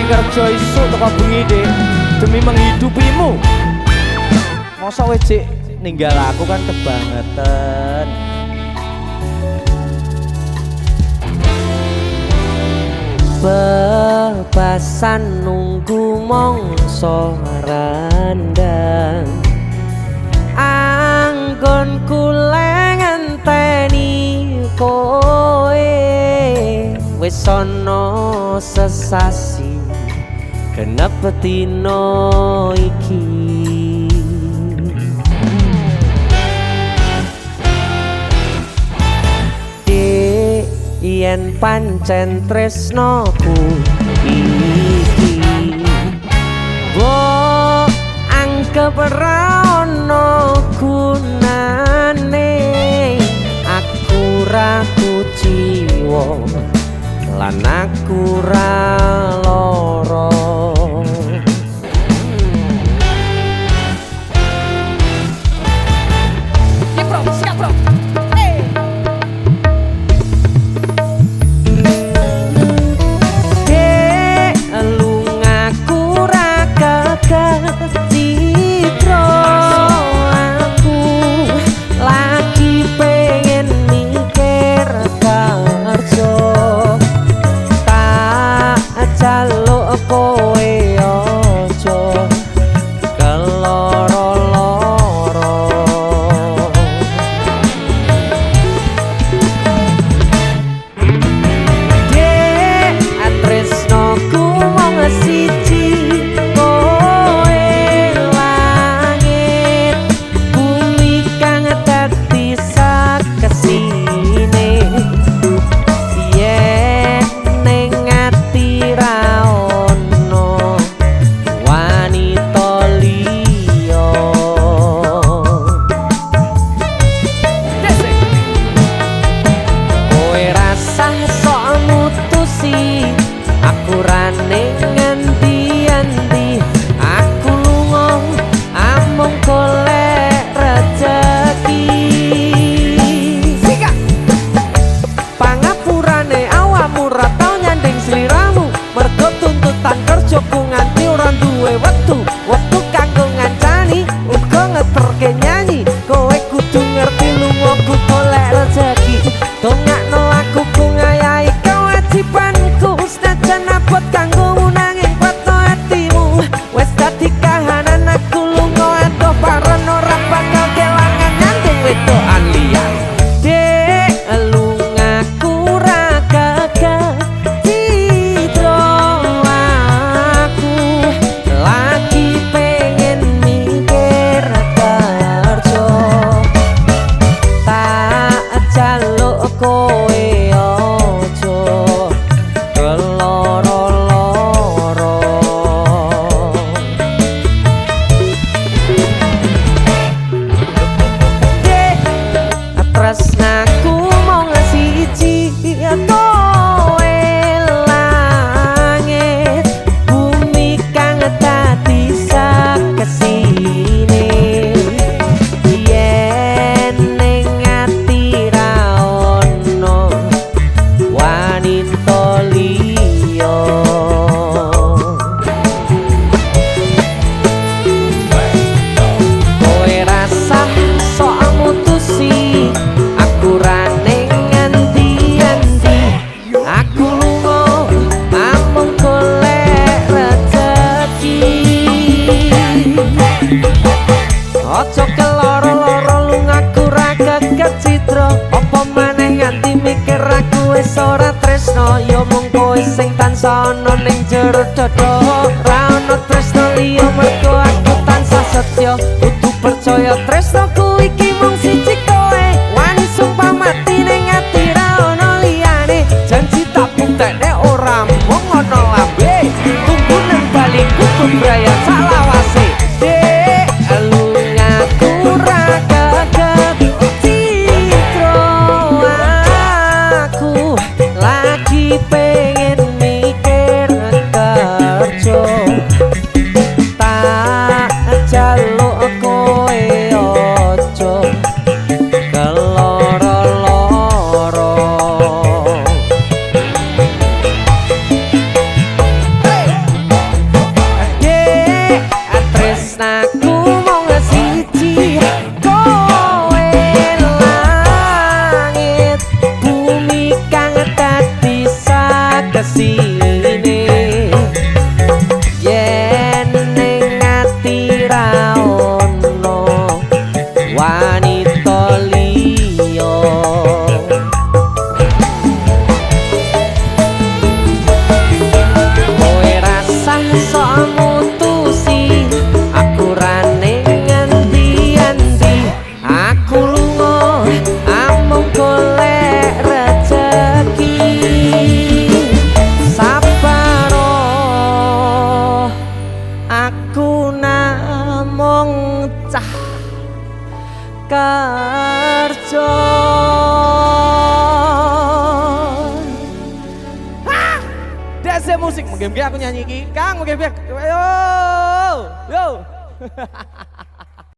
kerja isuk teko bengi Dik demi menghidupimu. Masa wis Dik ninggal aku kan kebangetan. Bebasan nunggu mongso randang anggon kule ngenteni koe wis ana sesasi genep dina iki. Yen pancen tresnoku iki mbok anggap ra ono gunane aku ra kuciwa lan aku ra lara. Ya bro, siap bro. Citro aku lagi pengen mikir kerja tak jaluk kowe ojo keloro-loro. Dek tresnoku mung siji waktu kanggo ngancani uga ngeterke nyanyi kowe kudu ngerti lunga ku golek rezeki dongakno aku ku ngayahi kewajibanku senajan abot kanggo nanging patno hatimu wis dadi kahanan aku lunga ento paren ora bakal kelangan nyandung wedokan liya. Dek lungaku ra gagah citro aku lagi pengen mikir kerja tak jaluk kowe ojo keloro-loro. Dek tresnaku mung siji kowe langit bumi kang dadi kesini yen ning ati ra ono wanita liya. Kowe rasah sok mutusi aku ra ning endi-endi aku lunga amung golek rezeki. Ojo keloro-loro lungaku ra geget citro apa maneh nganti mikir aku wis ora tresno ya mung kowe sing tansah ana ning jero dodo ra ono tresno liya mergo aku tansah setya kudu percaya tresnoku iki mung siji kowe wani sumpah mati ning ati ra ono liyane janji tak buktekne ora mung ono lambe tunggu nang bali kudu braya salawase. Dek lungaku ra gagah citro aku lagi pengen mikir kerja tak jaluk kowe karjo. DC musik, mungkin aku nyanyi iki. Kang, mungkin yo.